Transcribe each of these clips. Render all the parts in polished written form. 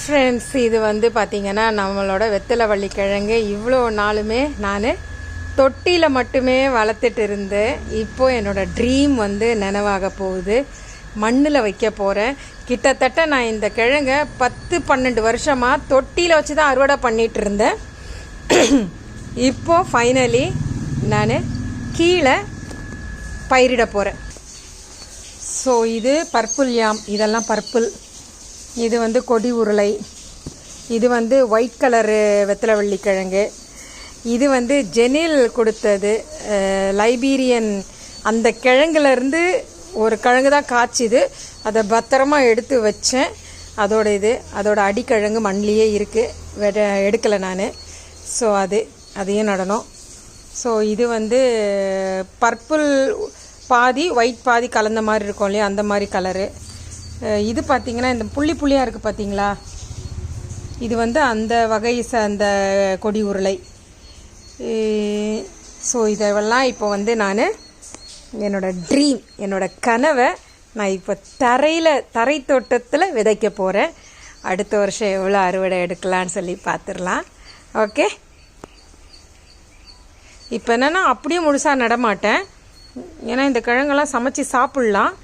Friends, இது வந்து பார்த்திங்கன்னா நம்மளோட வெத்தலை வள்ளிக்கிழங்கு. இவ்வளோ நாளுமே நான் தொட்டியில் மட்டுமே வளர்த்துட்டு இருந்தேன். இப்போது என்னோடய ட்ரீம் வந்து நினைவாக போகுது. மண்ணில் வைக்க போகிறேன். கிட்டத்தட்ட நான் இந்த கிழங்கை 10-12 வருஷமாக தொட்டியில் வச்சு தான் அறுவடை பண்ணிகிட்டு இருந்தேன். இப்போது ஃபைனலி நான் கீழே பயிரிட போகிறேன். ஸோ இது பர்பிள் யாம், இதெல்லாம் பர்பிள். இது வந்து கொடி உருளை. இது வந்து ஒயிட் கலரு வெத்தலை வள்ளிக்கிழங்கு. இது வந்து ஜெனில் கொடுத்தது, லைபீரியன். அந்த கிழங்குலேருந்து ஒரு கிழங்கு தான் காய்ச்சிது. அதை பத்திரமா எடுத்து வச்சேன். அதோட அடிக்கிழங்கு மண்ணிலேயே இருக்குது, எடுக்கலை நான். ஸோ அதையும் நடணும். ஸோ இது வந்து பர்பிள் பாதி ஒயிட் பாதி கலந்த மாதிரி இருக்கும் இல்லையா, அந்த மாதிரி கலரு. இது பார்த்திங்கன்னா இந்த புள்ளி புள்ளியாக இருக்குது பார்த்தீங்களா, இது வந்து அந்த வகை அந்த கொடி உருளை. ஸோ இதெல்லாம் இப்போ வந்து நான் என்னோடய ட்ரீம், என்னோடய கனவை நான் இப்போ தரை தோட்டத்தில் விதைக்க போகிறேன். அடுத்த வருஷம் எவ்வளோ அறுவடை எடுக்கலான்னு சொல்லி பார்த்துடலாம். ஓகே, இப்போ என்னென்னா அப்படியே முழுசாக நடமாட்டேன். ஏன்னா இந்த கிழங்கெல்லாம் சமைச்சி சாப்பிட்லாம்.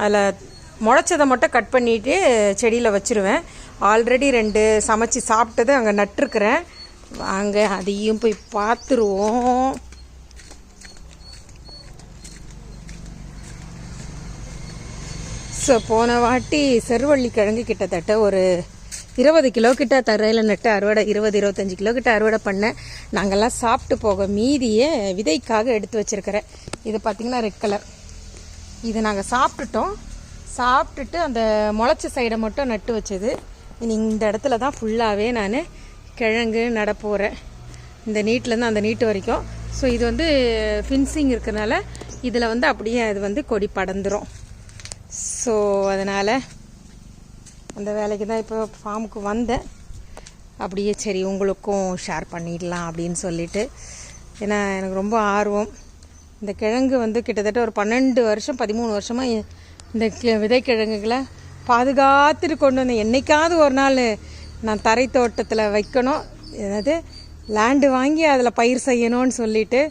அதில் முளைச்சதை மட்டும் கட் பண்ணிவிட்டு செடியில் வச்சுருவேன். ஆல்ரெடி 2 சமைச்சி சாப்பிட்டது அங்கே நட்டுருக்குறேன். வாங்க அதையும் போய் பார்த்துருவோம். ஸோ போன வாட்டி செருவள்ளி கிழங்கு கிட்டத்தட்ட ஒரு 20 கிலோ கிட்ட தரையில் நட்டு அறுவடை, 20-25 கிலோ கிட்ட அறுவடை பண்ணேன். நாங்கள்லாம் சாப்பிட்டு போக மீதியை விதைக்காக எடுத்து வச்சுருக்கிறேன். இது பார்த்திங்கன்னா ரெட் கலர். இது நாங்கள் சாப்பிட்டுட்டு அந்த முளைச்ச சைடை மட்டும் நட்டு வச்சது. இனி இந்த இடத்துல தான் ஃபுல்லாகவே நான் கிழங்கு நட போகிறேன், இந்த நீட்லேருந்து அந்த நீட்டு வரைக்கும். ஸோ இது வந்து ஃபின்சிங் இருக்கிறனால இதில் வந்து அப்படியே அது வந்து கொடி படந்துடும். ஸோ அதனால் அந்த வேலைக்கு தான் இப்போ ஃபார்முக்கு வந்தேன். அப்படியே சரி உங்களுக்கும் ஷேர் பண்ணிடலாம் அப்படின்னு சொல்லிட்டு. ஏன்னா எனக்கு ரொம்ப ஆர்வம். இந்த கிழங்கு வந்து கிட்டத்தட்ட ஒரு 12 வருஷம் 13 வருஷமாக இந்த விதைக்கிழங்குகளை பாதுகாத்துட்டு கொண்டு வந்தேன். என்றைக்காவது ஒரு நாள் நான் தரை தோட்டத்தில் வைக்கணும், அதாவது லேண்டு வாங்கி அதில் பயிர் செய்யணும்னு சொல்லிட்டு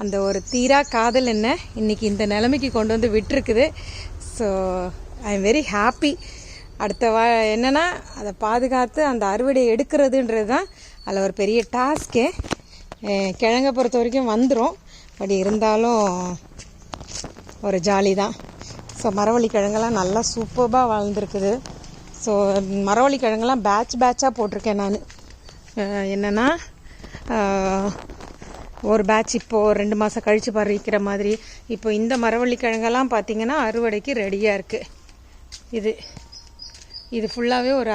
அந்த ஒரு தீரா காதல் என்ன இன்றைக்கி இந்த நிலைமைக்கு கொண்டு வந்து விட்டுருக்குது. So I am very happy. அடுத்த என்னென்னா அதை பாதுகாத்து அந்த அறுவடை எடுக்கிறதுன்றது தான் அதில் ஒரு பெரிய டாஸ்க்கு. கிழங்கை பொறுத்த வரைக்கும் வந்துடும், பட் இருந்தாலும் ஒரு ஜாலி தான். ஸோ மரவள்ளி கிழங்கெல்லாம் நல்லா சூப்பராக வளர்ந்துருக்குது. ஸோ மரவள்ளி கிழங்கெல்லாம் பேட்சாக போட்டிருக்கேன் நான். என்னென்னா ஒரு பேட்ச் இப்போது 2 மாதம் கழித்து பறிக்கிற மாதிரி. இப்போ இந்த மரவள்ளி கிழங்கெல்லாம் பார்த்திங்கன்னா அறுவடைக்கு ரெடியாக இருக்குது. இது ஃபுல்லாகவே ஒரு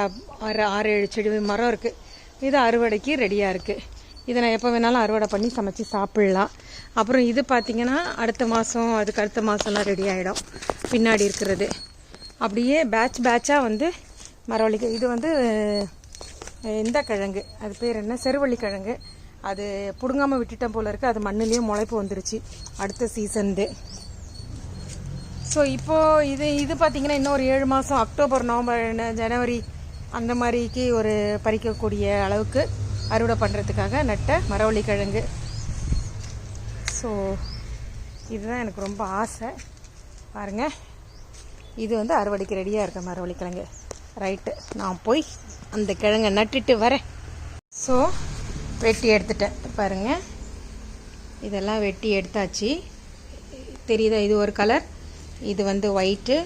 6-7 செடி மரம் இருக்குது. இது அறுவடைக்கு ரெடியாக இருக்குது. இதை நான் எப்போ வேணாலும் அறுவடை பண்ணி சமைச்சி சாப்பிட்லாம். அப்புறம் இது பார்த்திங்கன்னா அடுத்த மாதம், அதுக்கு அடுத்த மாதம்லாம் ரெடி ஆகிடும். பின்னாடி இருக்கிறது அப்படியே பேட்சாக வந்து மரவள்ளி. இது வந்து இந்த கிழங்கு, அது பேர் என்ன, செருவள்ளி கிழங்கு. அது பிடுங்காமல் விட்டுட்டேன் போல இருக்குது. அது மண்ணிலேயே முளைப்பு வந்துருச்சு அடுத்த சீசன்து. ஸோ இப்போது இது பார்த்திங்கன்னா இன்னும் ஒரு 7 மாதம், அக்டோபர், நவம்பர், ஜனவரி அந்த மாதிரிக்கு ஒரு பறிக்கக்கூடிய அளவுக்கு அறுவடை பண்ணுறதுக்காக நட்ட மரவள்ளி கிழங்கு. ஸோ இதுதான் எனக்கு ரொம்ப ஆசை. பாருங்கள், இது வந்து அறுவடைக்கு ரெடியாக இருக்க மரவள்ளி கிழங்கு. ரைட்டு, நான் போய் அந்த கிழங்கை நட்டுட்டு வரேன். ஸோ வெட்டி எடுத்துட்டேன் பாருங்கள், இதெல்லாம் வெட்டி எடுத்தாச்சு. தெரியுதா, இது ஒரு கலர், இது வந்து ஒயிட்டு,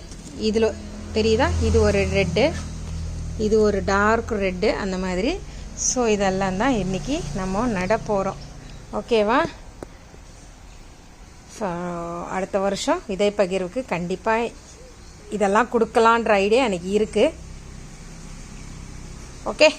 இதில் தெரியுதா, இது ஒரு ரெட்டு, இது ஒரு டார்க் ரெட்டு, அந்த மாதிரி. ஸோ இதெல்லாம் தான் இன்றைக்கி நம்ம நட போகிறோம். ஓகேவா? ஸோ அடுத்த வருஷம் விதை பகிர்வுக்கு கண்டிப்பாக இதெல்லாம் கொடுக்கலான்ற ஐடியா எனக்கு இருக்குது. ஓகே.